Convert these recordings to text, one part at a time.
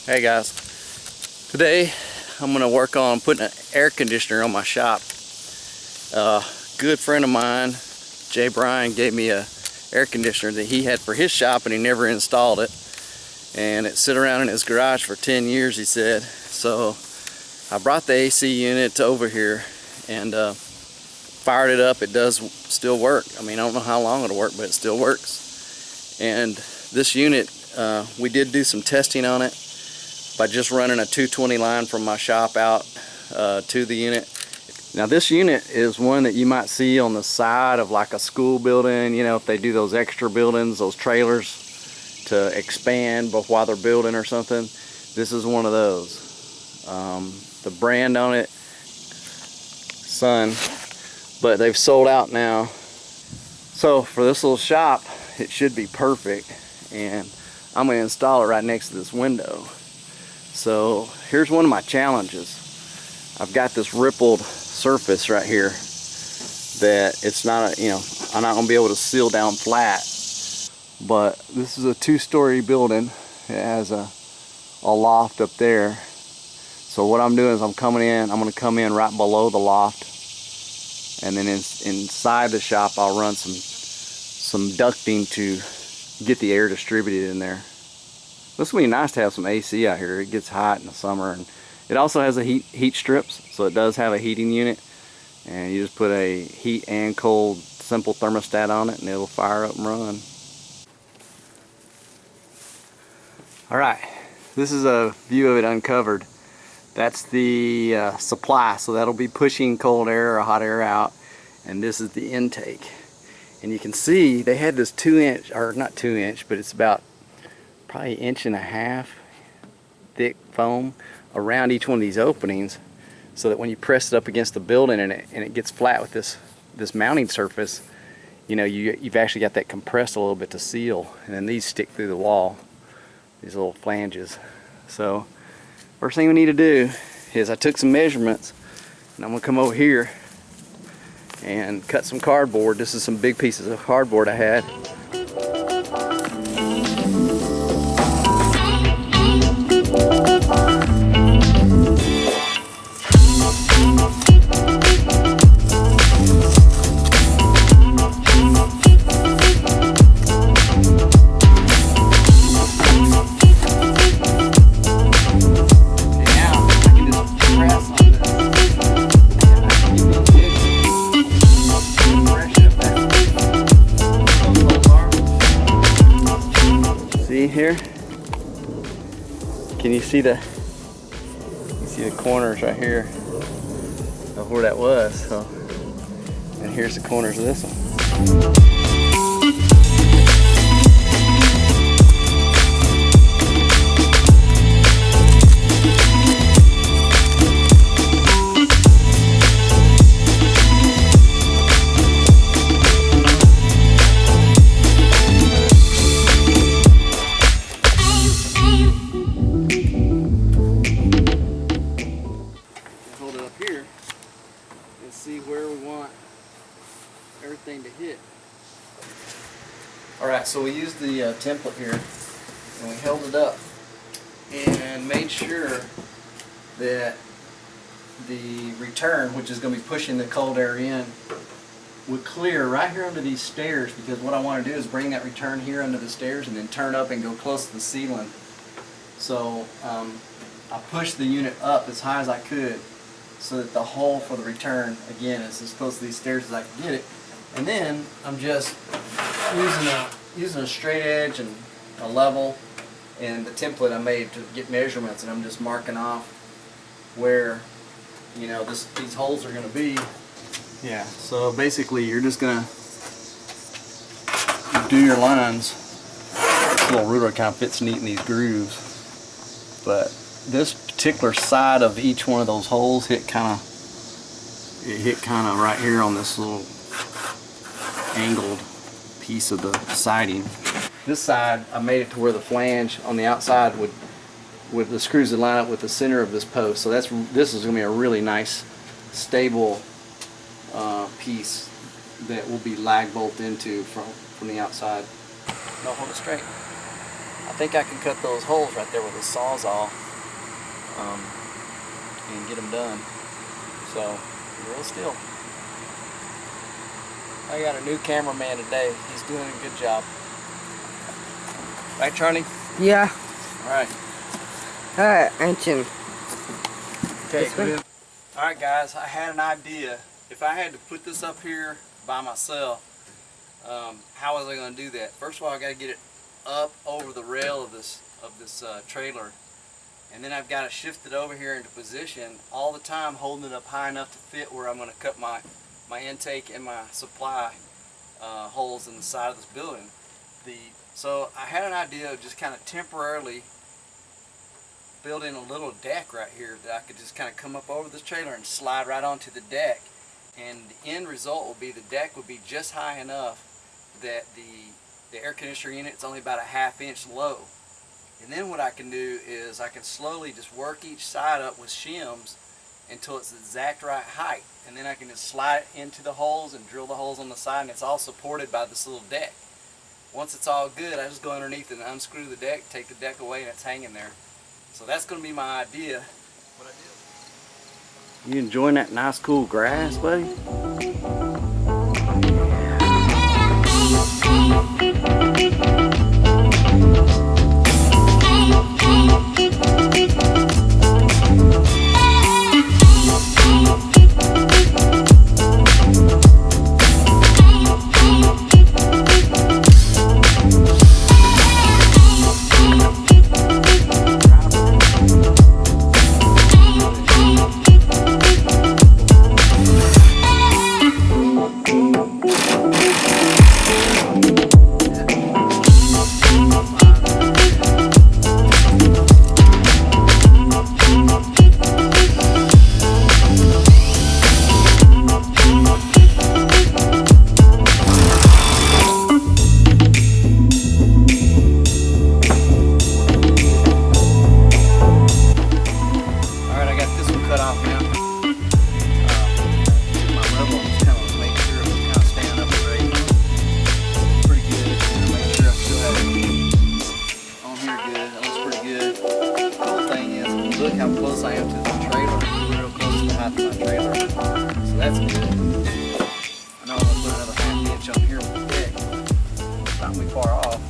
Hey guys, today I'm going to work on putting an air conditioner on my shop. A good friend of mine, Jay Bryan, gave me a air conditioner that he had for his shop and he never installed it, and it sit around in his garage for 10 years, he said. So I brought the AC unit over here and fired it up. It does still work. I mean, I don't know how long it'll work, but it still works. And this unit, we did do some testing on it by just running a 220 line from my shop out to the unit. Now this unit is one that you might see on the side of like a school building, you know, if they do those extra buildings, those trailers to expand while they're building or something. This is one of those. The brand on it, Sun, but they've sold out now. So for this little shop, it should be perfect, and I'm going to install it right next to this window. So here's one of my challenges. I've got this rippled surface right here that it's not, I'm not going to be able to seal down flat. But this is a 2-story building. It has a loft up there. So what I'm doing is I'm going to come in right below the loft, and then inside the shop I'll run some ducting to get the air distributed in there. This would be nice to have some AC out here. It gets hot in the summer, and it also has a heat strips, so it does have a heating unit, and you just put a heat and cold simple thermostat on it and it'll fire up and run. Alright, this is a view of it uncovered. That's the supply, so that'll be pushing cold air or hot air out, and this is the intake. And you can see they had this 2-inch, or not 2-inch, but it's about probably 1.5 inch thick foam around each one of these openings, so that when you press it up against the building and it gets flat with this mounting surface, you've actually got that compressed a little bit to seal, and then these stick through the wall, these little flanges. So first thing we need to do is I took some measurements, and I'm going to come over here and cut some cardboard. This is some big pieces of cardboard I had. Here, can you see the corners right here of where that was? So, and here's the corners of this one. Everything to hit. Alright, so we used the template here, and we held it up and made sure that the return, which is going to be pushing the cold air in, would clear right here under these stairs, because what I want to do is bring that return here under the stairs and then turn up and go close to the ceiling. So I pushed the unit up as high as I could so that the hole for the return, again, is as close to these stairs as I can get it. And then I'm just using a straight edge and a level and the template I made to get measurements, and I'm just marking off where these holes are going to be. Yeah. So basically, you're just going to do your lines. This little ruler kind of fits neat in these grooves, but this particular side of each one of those holes hit kind of right here on this little angled piece of the siding. This side I made it to where the flange on the outside would the screws would line up with the center of this post. So this is going to be a really nice stable piece that will be lag bolt into from the outside. No, hold it straight. I think I can cut those holes right there with a sawzall and get them done. So, real still. I got a new cameraman today. He's doing a good job. Right, Charlie? Yeah. Alright. Alright, ancient. Okay, good. Alright guys, I had an idea. If I had to put this up here by myself, how was I going to do that? First of all, I got to get it up over the rail of this trailer, and then I've got to shift it over here into position all the time, holding it up high enough to fit where I'm going to cut my intake and my supply holes in the side of this building. So I had an idea of just kind of temporarily building a little deck right here that I could just kind of come up over this trailer and slide right onto the deck, and the end result will be the deck would be just high enough that the air conditioner unit is only about a ½ inch low. And then what I can do is I can slowly just work each side up with shims until it's the exact right height, and then I can just slide it into the holes and drill the holes on the side, and it's all supported by this little deck. Once it's all good, I just go underneath and unscrew the deck, take the deck away, and it's hanging there. So that's going to be my idea. What I do. You enjoying that nice cool grass, buddy? Look how close I am to the trailer. I'm real close to the height of my trailer. So that's good. I know I'm going to put another ½ inch on here with the deck. It's not really far off.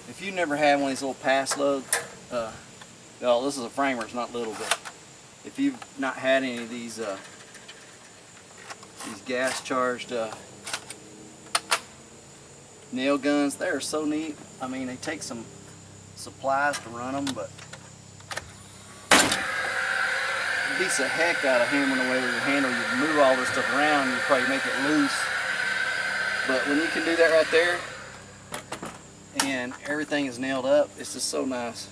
If you've never had one of these little pass loads, well, this is a framer, it's not little, but if you've not had any of these gas charged nail guns, they are so neat. I mean, they take some supplies to run them, but it beats the heck out of hammering away with your handle. You move all this stuff around, you probably make it loose. But when you can do that right there, and everything is nailed up, it's just so nice.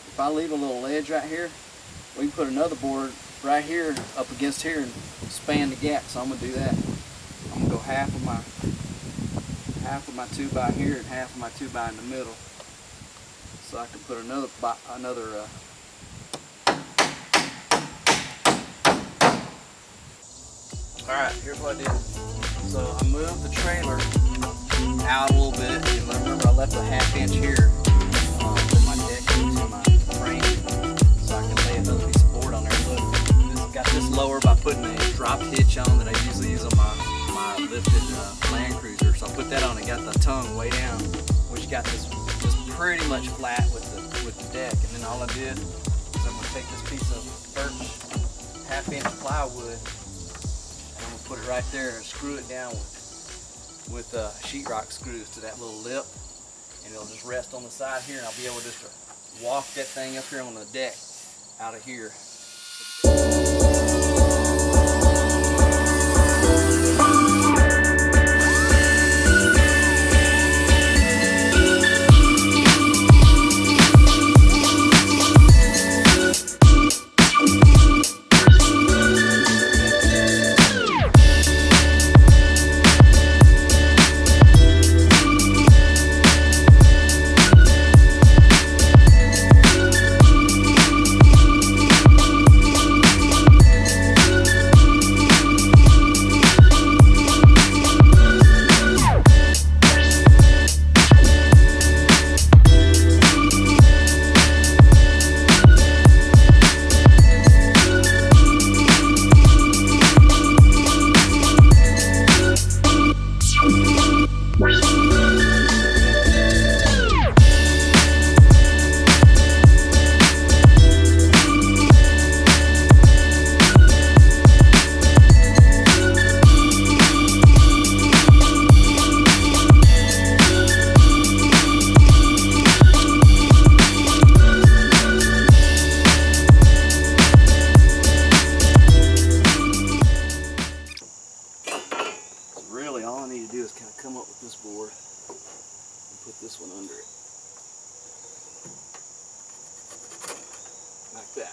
If I leave a little ledge right here, we can put another board right here up against here and span the gap. So I'm gonna do that. I'm gonna go half of my 2x here and half of my 2x in the middle, so I can put another. All right, here's what I did. So I moved the trailer out a little bit, and remember I left a ½ inch here for my deck to my frame, so I can lay another piece of board on there. Look, got this lower by putting a drop hitch on that I usually use on my lifted Land Cruiser. So I put that on and got the tongue way down, which got this pretty much flat with the deck. And then all I did is I'm gonna take this piece of birch ½ inch plywood and I'm gonna put it right there and screw it down with sheetrock screws to that little lip, and it'll just rest on the side here, and I'll be able just to walk that thing up here on the deck out of here. put this one under it. Like that.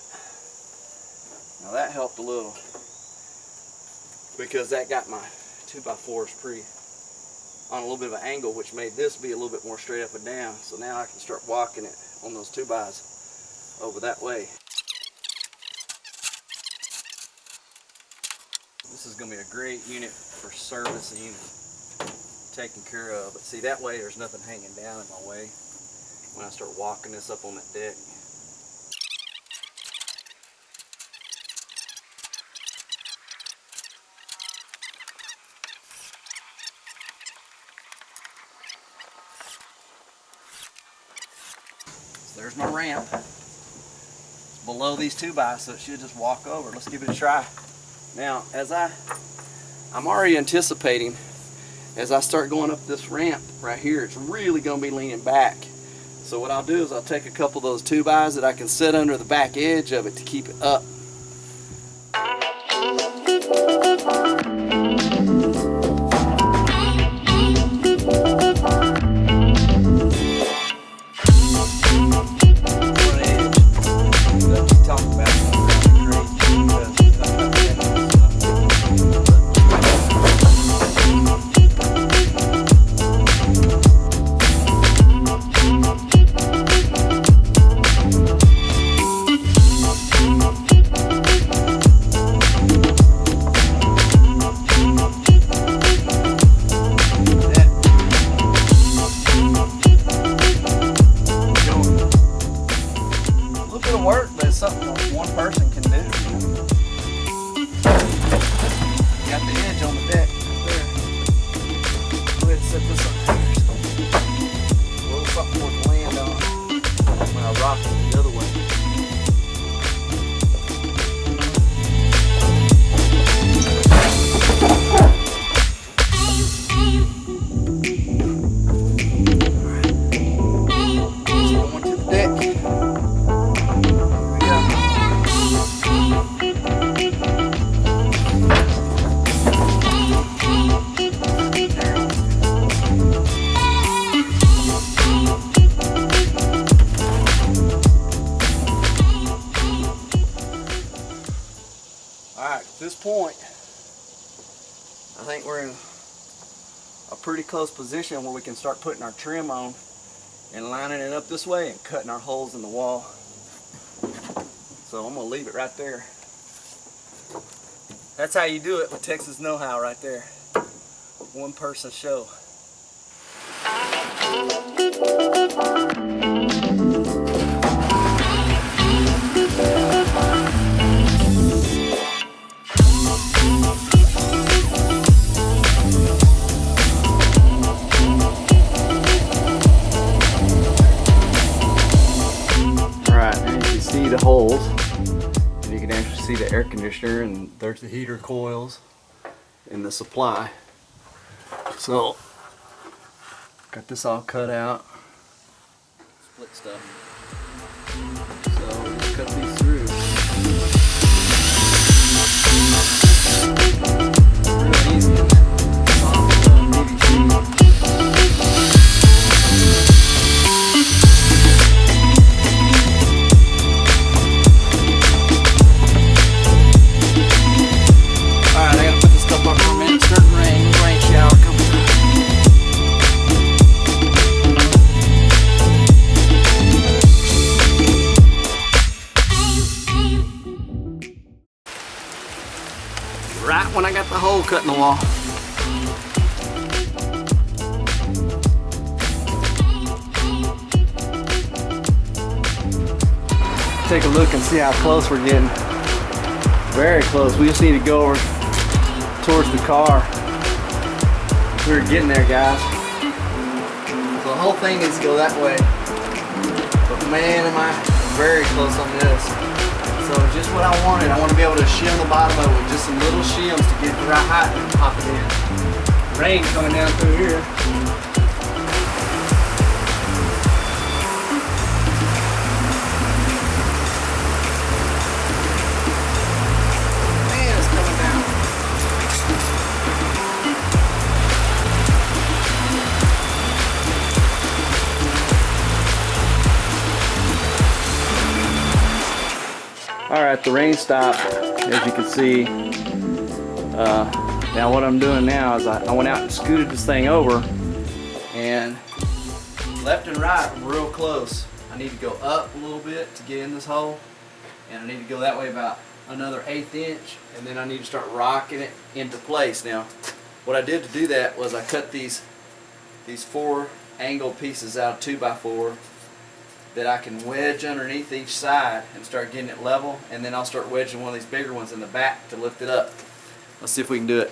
Now that helped a little because that got my 2x4s pretty on a little bit of an angle, which made this be a little bit more straight up and down. So now I can start walking it on those 2x's over that way. This is going to be a great unit for servicing and taking care of. But see, that way there's nothing hanging down in my way when I start walking this up on that deck. There's my ramp. It's below these 2x's, so it should just walk over. Let's give it a try. Now, as I'm already anticipating, as I start going up this ramp right here, it's really going to be leaning back. So what I'll do is I'll take a couple of those 2x's that I can set under the back edge of it to keep it up. Something one person can do. Got the edge on the deck right there. Go ahead and set this up here. A little something more to land on when I rock it the other way. Alright, at this point, I think we're in a pretty close position where we can start putting our trim on and lining it up this way and cutting our holes in the wall. So I'm going to leave it right there. That's how you do it with Texas know-how right there. One person show. The holes, and you can actually see the air conditioner, and there's the heater coils and the supply. So got this all cut out, split stuff, so we just cut these through. Real easy in that soft PVC. Right when I got the hole cut in the wall. Take a look and see how close we're getting. Very close. We just need to go over towards the car. We're getting there, guys. So the whole thing needs to go that way. But man, am I very close on this. So just what I wanted. I want to be able to shim the bottom of it with just some little shims to get the right height and pop it in. Rain coming down through here. Man, it's coming down. Alright, the rain stopped, as you can see. Now what I'm doing now is I went out and scooted this thing over, and left and right I'm real close. I need to go up a little bit to get in this hole, and I need to go that way about another 1/8 inch, and then I need to start rocking it into place. Now what I did to do that was I cut these 4 angled pieces out of 2x4 that I can wedge underneath each side and start getting it level, and then I'll start wedging one of these bigger ones in the back to lift it up. Let's see if we can do it.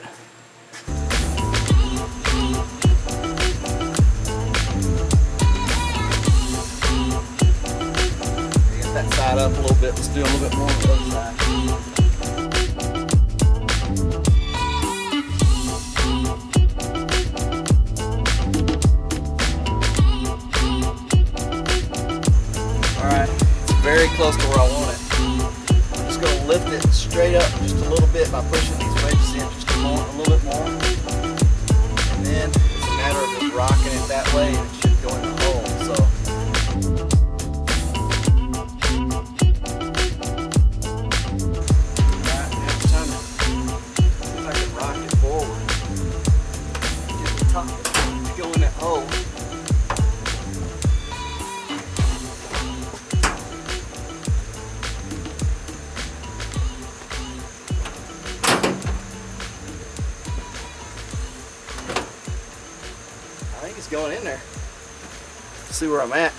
Get that side up a little bit. Let's do a little bit more on the other side. Alright, it's very close to where I want it. I'm just going to lift it straight up just a little bit by pushing these wedges in just a little bit more. And then it's a matter of just rocking it that way, and it should go in the hole. So. Alright, now it's time to see if I can rock it forward. Get the top to go in that hole. I think it's going in there. Let's see where I'm at.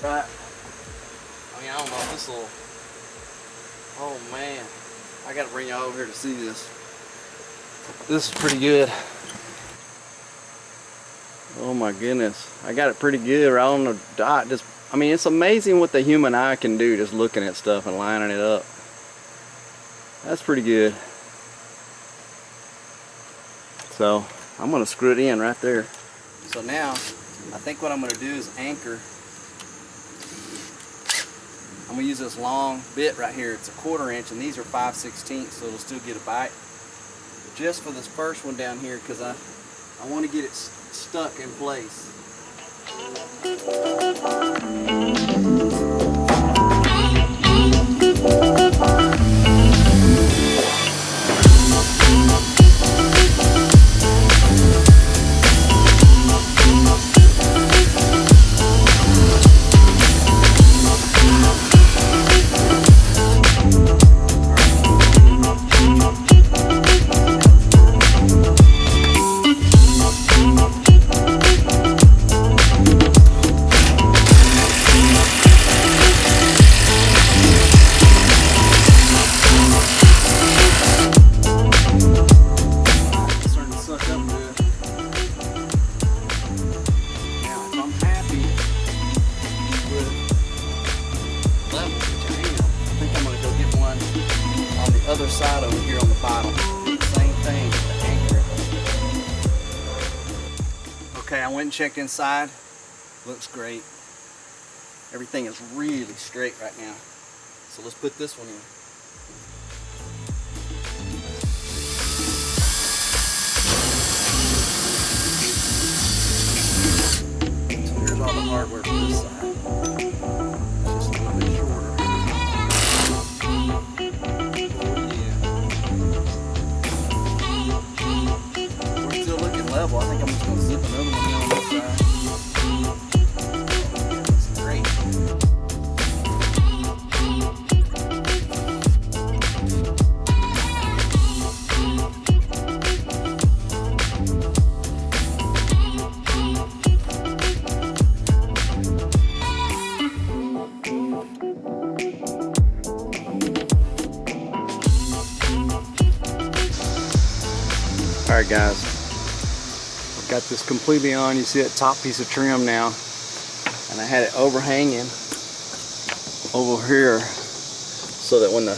Right. I mean, I don't know if this will. Oh man. I gotta bring y'all over here to see this. This is pretty good. Oh my goodness. I got it pretty good right on the dot. I mean, it's amazing what the human eye can do just looking at stuff and lining it up. That's pretty good. So I'm going to screw it in right there. So now I think what I'm going to do is anchor. I'm going to use this long bit right here. It's a 1/4 inch, and these are 5/16, so it'll still get a bite. Just for this first one down here, because I want to get it stuck in place. Other side over here on the bottom. Same thing with the anchor. Okay, I went and checked inside. Looks great. Everything is really straight right now. So let's put this one in. So here's all the hardware for this side. Just a little bit shorter. Level. I think I'm just going to zip another one on this side. Oh, that's great. Alright guys, got this completely on. You see that top piece of trim now, and I had it overhanging over here so that when the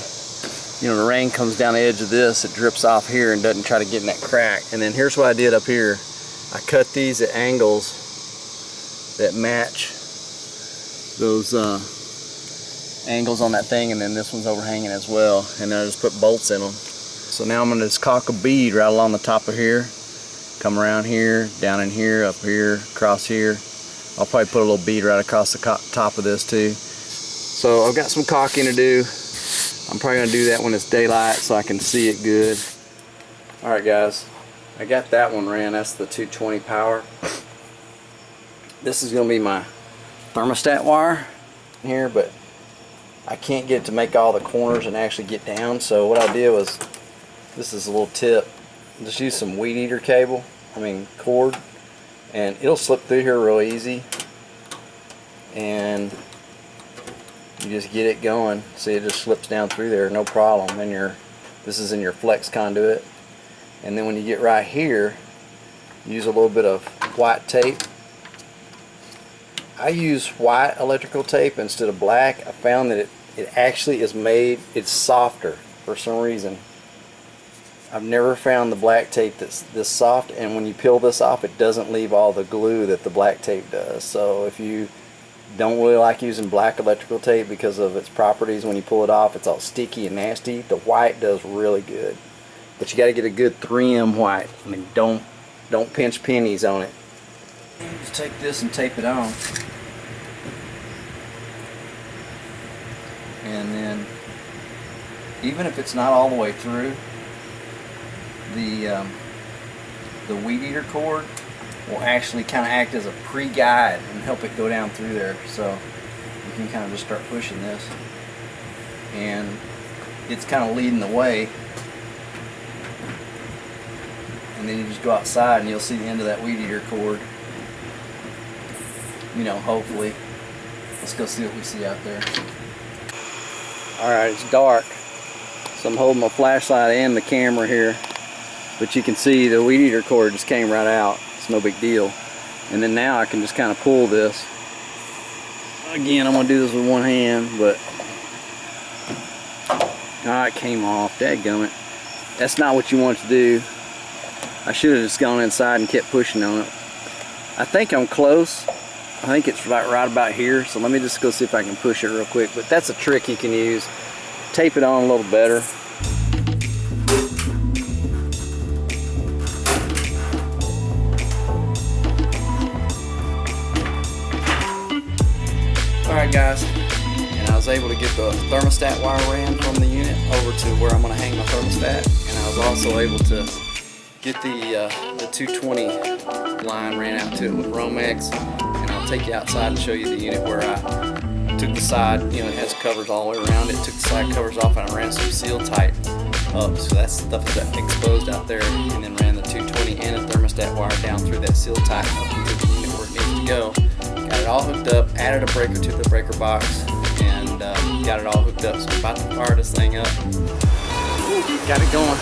rain comes down the edge of this, it drips off here and doesn't try to get in that crack. And then here's what I did up here. I cut these at angles that match those angles on that thing, and then this one's overhanging as well, and then I just put bolts in them. So now I'm going to just caulk a bead right along the top of here. Come around here, down in here, up here, across here. I'll probably put a little bead right across the top of this too. So I've got some caulking to do. I'm probably gonna do that when it's daylight so I can see it good. Alright guys, I got that one ran. That's the 220 power. This is gonna be my thermostat wire here, but I can't get it to make all the corners and actually get down. So what I did was, this is a little tip. Just use some weed eater cord, and it'll slip through here real easy. And you just get it going. See, it just slips down through there, no problem. And this is in your flex conduit. And then when you get right here, use a little bit of white tape. I use white electrical tape instead of black. I found that it actually is it's softer for some reason. I've never found the black tape that's this soft, and when you peel this off, it doesn't leave all the glue that the black tape does. So if you don't really like using black electrical tape because of its properties, when you pull it off, it's all sticky and nasty. The white does really good, but you got to get a good 3M white. Don't pinch pennies on it. Just take this and tape it on, and then even if it's not all the way through, the weed eater cord will actually kind of act as a pre-guide and help it go down through there. So you can kind of just start pushing this, and it's kind of leading the way, and then you just go outside and you'll see the end of that weed eater cord, hopefully. Let's go see what we see out there. Alright, it's dark, so I'm holding my flashlight and the camera here, but you can see the weed eater cord just came right out. It's no big deal. And then now I can just kind of pull this. Again, I'm going to do this with one hand, but it came off. Dadgummit. That's not what you want to do. I should have just gone inside and kept pushing on it. I think I'm close. I think it's right about here, so let me just go see if I can push it real quick. But that's a trick you can use. Tape it on a little better. Alright guys, and I was able to get the thermostat wire ran from the unit over to where I'm going to hang my thermostat, and I was also able to get the 220 line ran out to it with Romex, and I'll take you outside and show you the unit where I took the side, it has covers all the way around it, took the side covers off, and I ran some seal tight up, so that's stuff that's exposed out there, and then ran the 220 and a thermostat wire down through that seal tight up into the unit where it needs to go. Got it all hooked up, added a breaker to the breaker box, and got it all hooked up. So I'm about to fire this thing up. Got it going.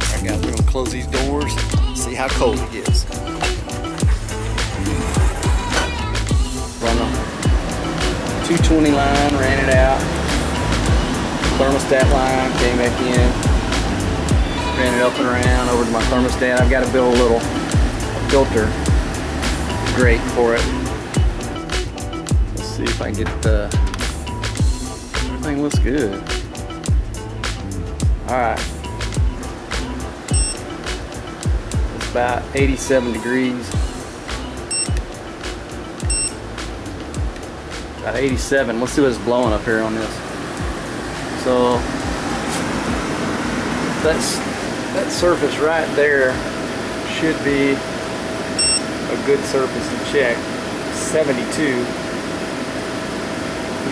Alright guys, we're going to close these doors, see how cold it gets. Run the 220 line, ran it out. Thermostat line came back in. Ran it up and around over to my thermostat. I've got to build a little filter grate for it. Let's see if I can get everything looks good. Alright. It's about 87 degrees. About 87. Let's see what's blowing up here on this. So that surface right there should be a good surface to check. 72,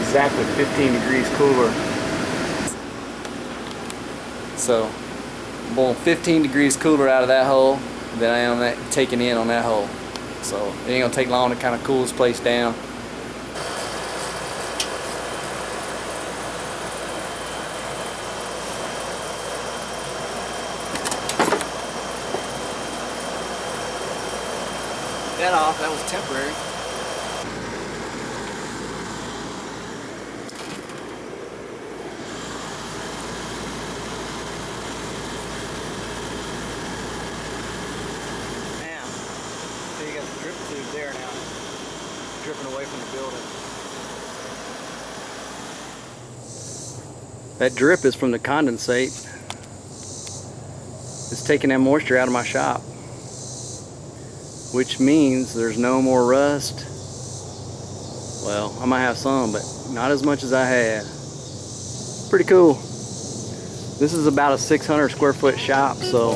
exactly 15 degrees cooler. So I'm blowing 15 degrees cooler out of that hole than I am taking in on that hole. So it ain't gonna take long to kind of cool this place down. That off, that was temporary. Now, so you got the drip tube there now, dripping away from the building. That drip is from the condensate. It's taking that moisture out of my shop, which means there's no more rust Well, I might have some, but not as much as I had. Pretty cool. This is about a 600 square foot shop, so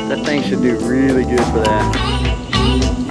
that thing should do really good for that.